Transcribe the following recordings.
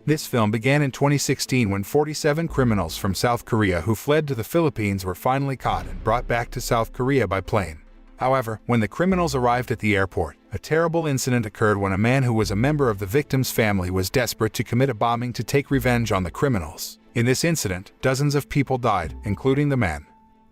This film began in 2016 when 47 criminals from South Korea who fled to the Philippines were finally caught and brought back to South Korea by plane. However, when the criminals arrived at the airport, a terrible incident occurred when a man who was a member of the victim's family was desperate to commit a bombing to take revenge on the criminals. In this incident, dozens of people died, including the man.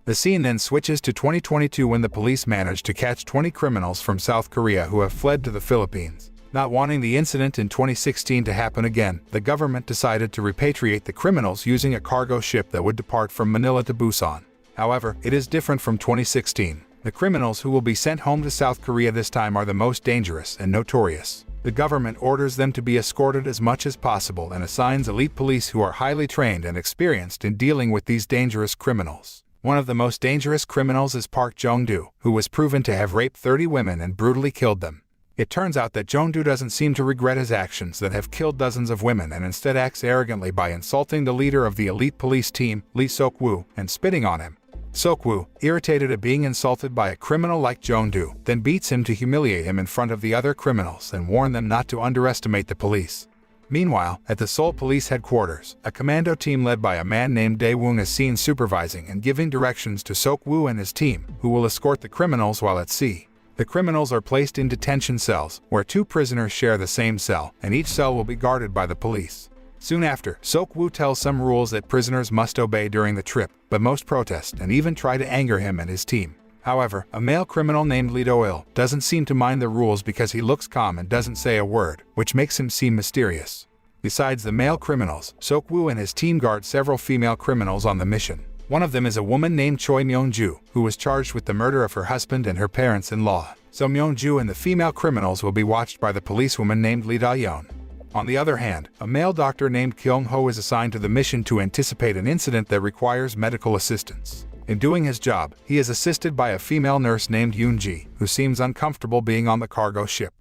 The scene then switches to 2022 when the police managed to catch 20 criminals from South Korea who have fled to the Philippines. Not wanting the incident in 2016 to happen again, the government decided to repatriate the criminals using a cargo ship that would depart from Manila to Busan. However, it is different from 2016. The criminals who will be sent home to South Korea this time are the most dangerous and notorious. The government orders them to be escorted as much as possible and assigns elite police who are highly trained and experienced in dealing with these dangerous criminals. One of the most dangerous criminals is Park Jong-do, who was proven to have raped 30 women and brutally killed them. It turns out that Jong-do doesn't seem to regret his actions that have killed dozens of women and instead acts arrogantly by insulting the leader of the elite police team, Lee Sok-woo, and spitting on him. Sok-woo, irritated at being insulted by a criminal like Jong-do, then beats him to humiliate him in front of the other criminals and warn them not to underestimate the police. Meanwhile, at the Seoul police headquarters, a commando team led by a man named Dae-woong is seen supervising and giving directions to Sok-woo and his team, who will escort the criminals while at sea. The criminals are placed in detention cells, where 2 prisoners share the same cell, and each cell will be guarded by the police. Soon after, Sok-woo tells some rules that prisoners must obey during the trip, but most protest and even try to anger him and his team. However, a male criminal named Lee Do-il doesn't seem to mind the rules because he looks calm and doesn't say a word, which makes him seem mysterious. Besides the male criminals, Sok-woo and his team guard several female criminals on the mission. One of them is a woman named Choi Myung-ju, who was charged with the murder of her husband and her parents-in-law. So Myung-ju and the female criminals will be watched by the policewoman named Lee Da-yeon. On the other hand, a male doctor named Kyung-ho is assigned to the mission to anticipate an incident that requires medical assistance. In doing his job, he is assisted by a female nurse named Yoon-ji, who seems uncomfortable being on the cargo ship.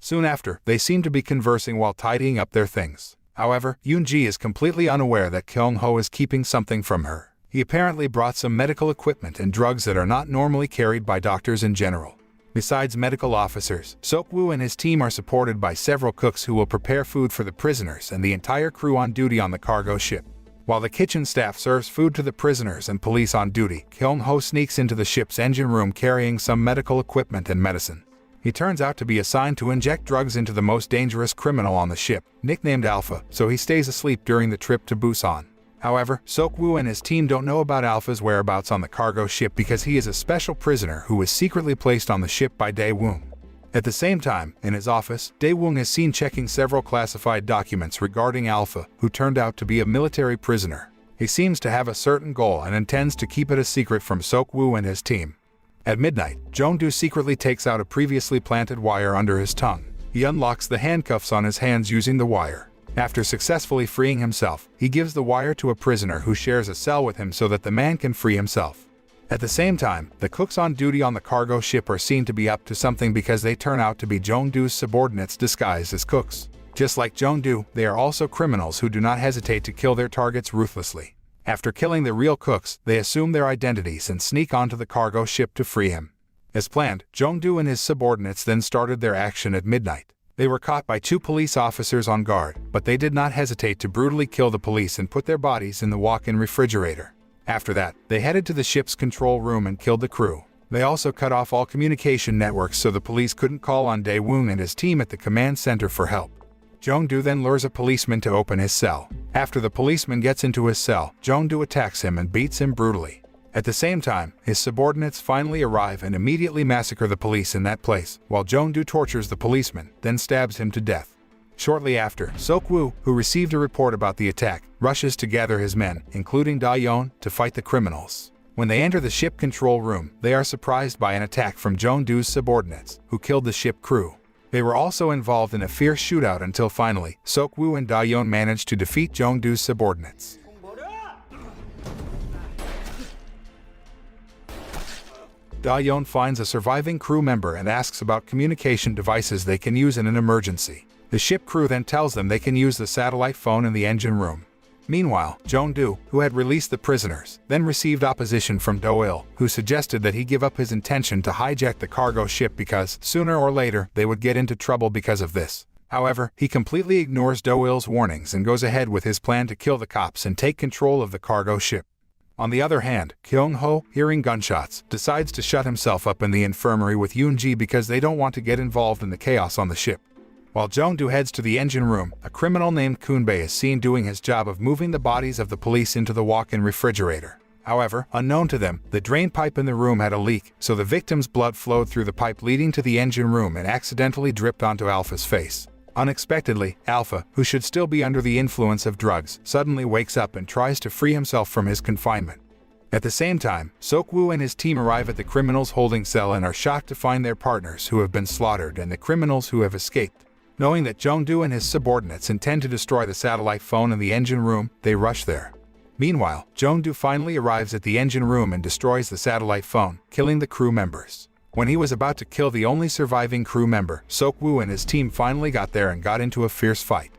Soon after, they seem to be conversing while tidying up their things. However, Yoon-ji is completely unaware that Kyung-ho is keeping something from her. He apparently brought some medical equipment and drugs that are not normally carried by doctors in general. Besides medical officers, Sok-woo and his team are supported by several cooks who will prepare food for the prisoners and the entire crew on duty on the cargo ship. While the kitchen staff serves food to the prisoners and police on duty, Kyung-ho sneaks into the ship's engine room carrying some medical equipment and medicine. He turns out to be assigned to inject drugs into the most dangerous criminal on the ship, nicknamed Alpha, so he stays asleep during the trip to Busan. However, Sok-woo and his team don't know about Alpha's whereabouts on the cargo ship because he is a special prisoner who was secretly placed on the ship by Dae-woong. At the same time, in his office, Dae-woong is seen checking several classified documents regarding Alpha, who turned out to be a military prisoner. He seems to have a certain goal and intends to keep it a secret from Sok-woo and his team. At midnight, Jong-do secretly takes out a previously planted wire under his tongue. He unlocks the handcuffs on his hands using the wire. After successfully freeing himself, he gives the wire to a prisoner who shares a cell with him so that the man can free himself. At the same time, the cooks on duty on the cargo ship are seen to be up to something because they turn out to be Jong-do's subordinates disguised as cooks. Just like Jong-do, they are also criminals who do not hesitate to kill their targets ruthlessly. After killing the real cooks, they assume their identities and sneak onto the cargo ship to free him. As planned, Jong-do and his subordinates then started their action at midnight. They were caught by 2 police officers on guard, but they did not hesitate to brutally kill the police and put their bodies in the walk-in refrigerator. After that, they headed to the ship's control room and killed the crew. They also cut off all communication networks so the police couldn't call on Dae-woong and his team at the command center for help. Jong-do then lures a policeman to open his cell. After the policeman gets into his cell, Jong-do attacks him and beats him brutally. At the same time, his subordinates finally arrive and immediately massacre the police in that place, while Jong-do tortures the policeman, then stabs him to death. Shortly after, Sok-woo, who received a report about the attack, rushes to gather his men, including Da-yeon, to fight the criminals. When they enter the ship control room, they are surprised by an attack from Jong-do's subordinates, who killed the ship crew. They were also involved in a fierce shootout until finally, Sok-woo and Da-yeon managed to defeat Jong-do's subordinates. Da-yeon finds a surviving crew member and asks about communication devices they can use in an emergency. The ship crew then tells them they can use the satellite phone in the engine room. Meanwhile, Jong-do, who had released the prisoners, then received opposition from Do-il, who suggested that he give up his intention to hijack the cargo ship because, sooner or later, they would get into trouble because of this. However, he completely ignores Doyle's warnings and goes ahead with his plan to kill the cops and take control of the cargo ship. On the other hand, Kyung-ho, hearing gunshots, decides to shut himself up in the infirmary with Yoon-ji because they don't want to get involved in the chaos on the ship. While Jong-do heads to the engine room, a criminal named Kun-bae is seen doing his job of moving the bodies of the police into the walk-in refrigerator. However, unknown to them, the drain pipe in the room had a leak, so the victim's blood flowed through the pipe leading to the engine room and accidentally dripped onto Alpha's face. Unexpectedly, Alpha, who should still be under the influence of drugs, suddenly wakes up and tries to free himself from his confinement. At the same time, Sok-woo and his team arrive at the criminals' holding cell and are shocked to find their partners who have been slaughtered and the criminals who have escaped. Knowing that Jong-do and his subordinates intend to destroy the satellite phone in the engine room, they rush there. Meanwhile, Jong-do finally arrives at the engine room and destroys the satellite phone, killing the crew members. When he was about to kill the only surviving crew member, Sok-woo and his team finally got there and got into a fierce fight.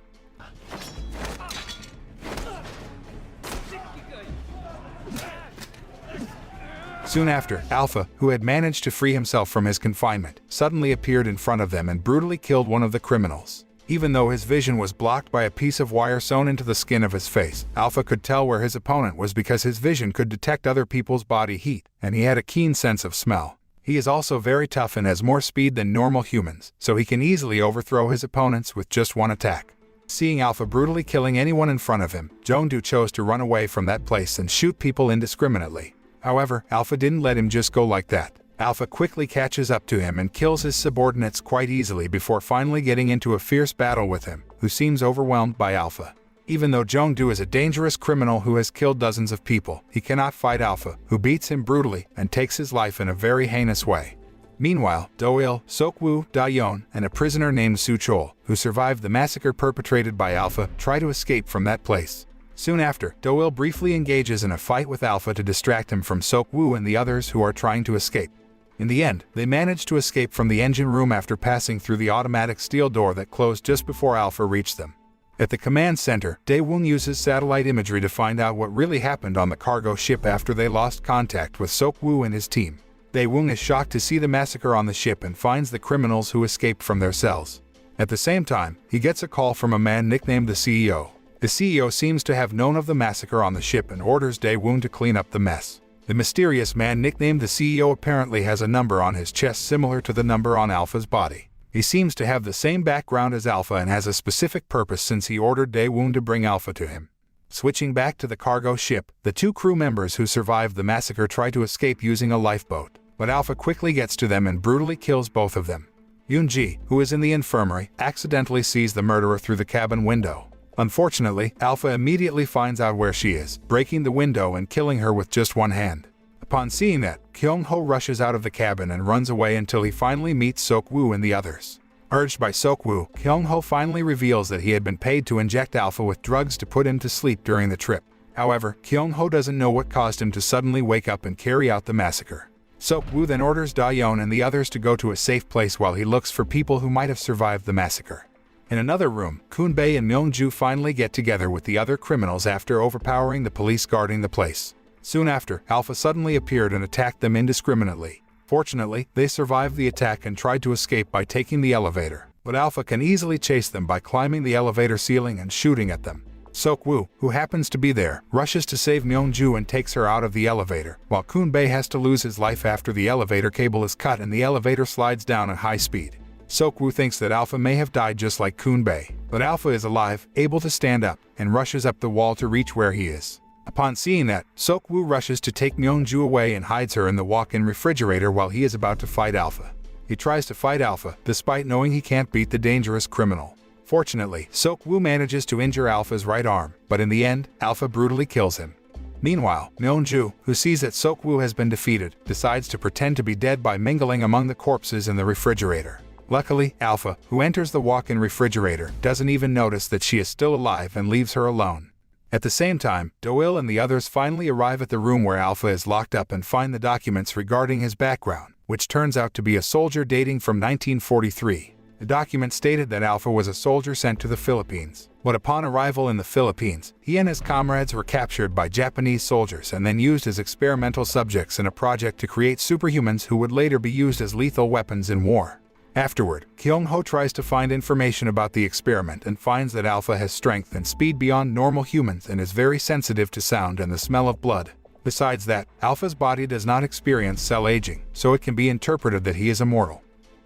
Soon after, Alpha, who had managed to free himself from his confinement, suddenly appeared in front of them and brutally killed one of the criminals. Even though his vision was blocked by a piece of wire sewn into the skin of his face, Alpha could tell where his opponent was because his vision could detect other people's body heat, and he had a keen sense of smell. He is also very tough and has more speed than normal humans, so he can easily overthrow his opponents with just one attack. Seeing Alpha brutally killing anyone in front of him, Jong-do chose to run away from that place and shoot people indiscriminately. However, Alpha didn't let him just go like that. Alpha quickly catches up to him and kills his subordinates quite easily before finally getting into a fierce battle with him, who seems overwhelmed by Alpha. Even though Jong-do is a dangerous criminal who has killed dozens of people, he cannot fight Alpha, who beats him brutally and takes his life in a very heinous way. Meanwhile, Do-il, Sok-woo, Da-yeon, and a prisoner named Su-chol, who survived the massacre perpetrated by Alpha, try to escape from that place. Soon after, Do-il briefly engages in a fight with Alpha to distract him from Sok-woo and the others who are trying to escape. In the end, they manage to escape from the engine room after passing through the automatic steel door that closed just before Alpha reached them. At the command center, Dae-woong uses satellite imagery to find out what really happened on the cargo ship after they lost contact with Sok-woo and his team. Dae-woong is shocked to see the massacre on the ship and finds the criminals who escaped from their cells. At the same time, he gets a call from a man nicknamed the CEO. The CEO seems to have known of the massacre on the ship and orders Dae-woong to clean up the mess. The mysterious man nicknamed the CEO apparently has a number on his chest similar to the number on Alpha's body. He seems to have the same background as Alpha and has a specific purpose since he ordered Dae-woong to bring Alpha to him. Switching back to the cargo ship, the two crew members who survived the massacre try to escape using a lifeboat, but Alpha quickly gets to them and brutally kills both of them. Yoon-ji, who is in the infirmary, accidentally sees the murderer through the cabin window. Unfortunately, Alpha immediately finds out where she is, breaking the window and killing her with just one hand. Upon seeing that, Kyung-ho rushes out of the cabin and runs away until he finally meets Sok-woo and the others. Urged by Sok-woo, Kyung-ho finally reveals that he had been paid to inject Alpha with drugs to put him to sleep during the trip. However, Kyung-ho doesn't know what caused him to suddenly wake up and carry out the massacre. Sok-woo then orders Da-yeon and the others to go to a safe place while he looks for people who might have survived the massacre. In another room, Kun-bae and Myung-ju finally get together with the other criminals after overpowering the police guarding the place. Soon after, Alpha suddenly appeared and attacked them indiscriminately. Fortunately, they survived the attack and tried to escape by taking the elevator, but Alpha can easily chase them by climbing the elevator ceiling and shooting at them. Sok-woo, who happens to be there, rushes to save Myung-ju and takes her out of the elevator, while Kun-bae has to lose his life after the elevator cable is cut and the elevator slides down at high speed. Sok-woo thinks that Alpha may have died just like Kun-bae, but Alpha is alive, able to stand up, and rushes up the wall to reach where he is. Upon seeing that, Sok-woo rushes to take Myung-ju away and hides her in the walk-in refrigerator while he is about to fight Alpha. He tries to fight Alpha, despite knowing he can't beat the dangerous criminal. Fortunately, Sok-woo manages to injure Alpha's right arm, but in the end, Alpha brutally kills him. Meanwhile, Myung-ju, who sees that Sok-woo has been defeated, decides to pretend to be dead by mingling among the corpses in the refrigerator. Luckily, Alpha, who enters the walk-in refrigerator, doesn't even notice that she is still alive and leaves her alone. At the same time, Do-il and the others finally arrive at the room where Alpha is locked up and find the documents regarding his background, which turns out to be a soldier dating from 1943. The document stated that Alpha was a soldier sent to the Philippines, but upon arrival in the Philippines, he and his comrades were captured by Japanese soldiers and then used as experimental subjects in a project to create superhumans who would later be used as lethal weapons in war. Afterward, Kyung-ho tries to find information about the experiment and finds that Alpha has strength and speed beyond normal humans and is very sensitive to sound and the smell of blood. Besides that, Alpha's body does not experience cell aging, so it can be interpreted that he is immortal.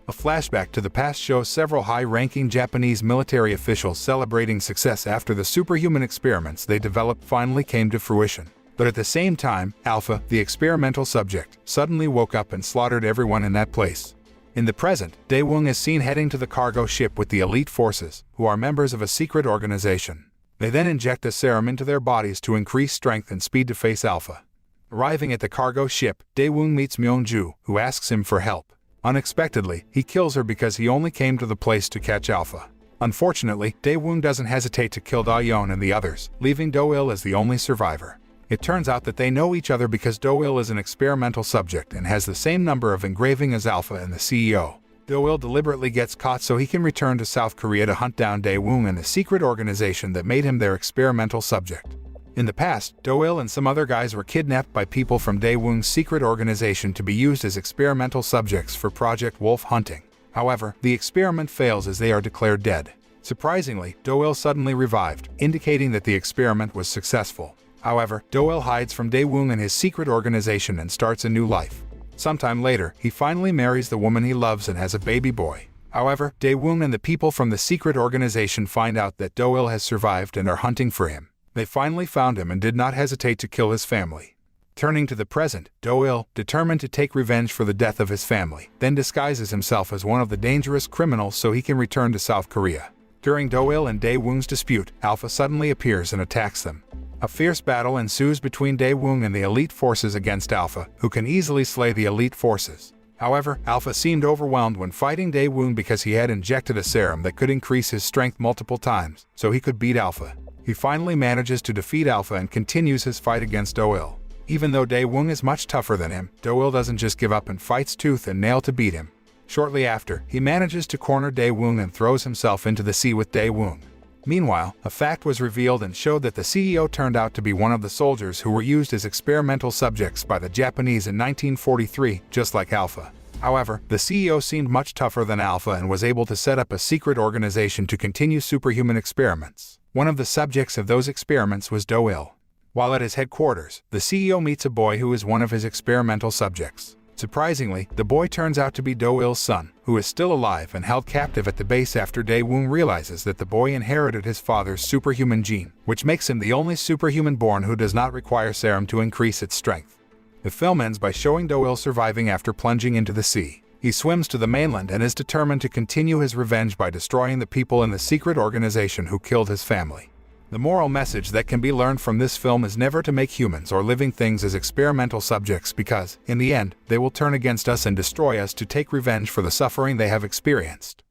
A flashback to the past shows several high-ranking Japanese military officials celebrating success after the superhuman experiments they developed finally came to fruition. But at the same time, Alpha, the experimental subject, suddenly woke up and slaughtered everyone in that place. In the present, Daewoo is seen heading to the cargo ship with the elite forces, who are members of a secret organization. They then inject a serum into their bodies to increase strength and speed to face Alpha. Arriving at the cargo ship, Daewoo meets Myung-ju, who asks him for help. Unexpectedly, he kills her because he only came to the place to catch Alpha. Unfortunately, Daewoo doesn't hesitate to kill Da-yeon and the others, leaving Do-il as the only survivor. It turns out that they know each other because Do-il is an experimental subject and has the same number of engraving as Alpha and the CEO. Do-il deliberately gets caught so he can return to South Korea to hunt down Daewoo and the secret organization that made him their experimental subject. In the past, Do-il and some other guys were kidnapped by people from Daewoo's secret organization to be used as experimental subjects for Project Wolf hunting. However, the experiment fails as they are declared dead. Surprisingly, Do-il suddenly revived, indicating that the experiment was successful. However, Do-il hides from Daewoo and his secret organization and starts a new life. Sometime later, he finally marries the woman he loves and has a baby boy. However, Daewoo and the people from the secret organization find out that Do-il has survived and are hunting for him. They finally found him and did not hesitate to kill his family. Turning to the present, Do-il, determined to take revenge for the death of his family, then disguises himself as one of the dangerous criminals so he can return to South Korea. During Do-il and Daewoo's dispute, Alpha suddenly appears and attacks them. A fierce battle ensues between Daewoo and the elite forces against Alpha, who can easily slay the elite forces. However, Alpha seemed overwhelmed when fighting Daewoo because he had injected a serum that could increase his strength multiple times, so he could beat Alpha. He finally manages to defeat Alpha and continues his fight against Do-il. Even though Daewoo is much tougher than him, Do-il doesn't just give up and fights tooth and nail to beat him. Shortly after, he manages to corner Daewoo and throws himself into the sea with Daewoo. Meanwhile, a fact was revealed and showed that the CEO turned out to be one of the soldiers who were used as experimental subjects by the Japanese in 1943, just like Alpha. However, the CEO seemed much tougher than Alpha and was able to set up a secret organization to continue superhuman experiments. One of the subjects of those experiments was Do-il. While at his headquarters, the CEO meets a boy who is one of his experimental subjects. Surprisingly, the boy turns out to be Do-il's son, who is still alive and held captive at the base after Daewoo realizes that the boy inherited his father's superhuman gene, which makes him the only superhuman born who does not require serum to increase its strength. The film ends by showing Do-il surviving after plunging into the sea. He swims to the mainland and is determined to continue his revenge by destroying the people in the secret organization who killed his family. The moral message that can be learned from this film is never to make humans or living things as experimental subjects because, in the end, they will turn against us and destroy us to take revenge for the suffering they have experienced.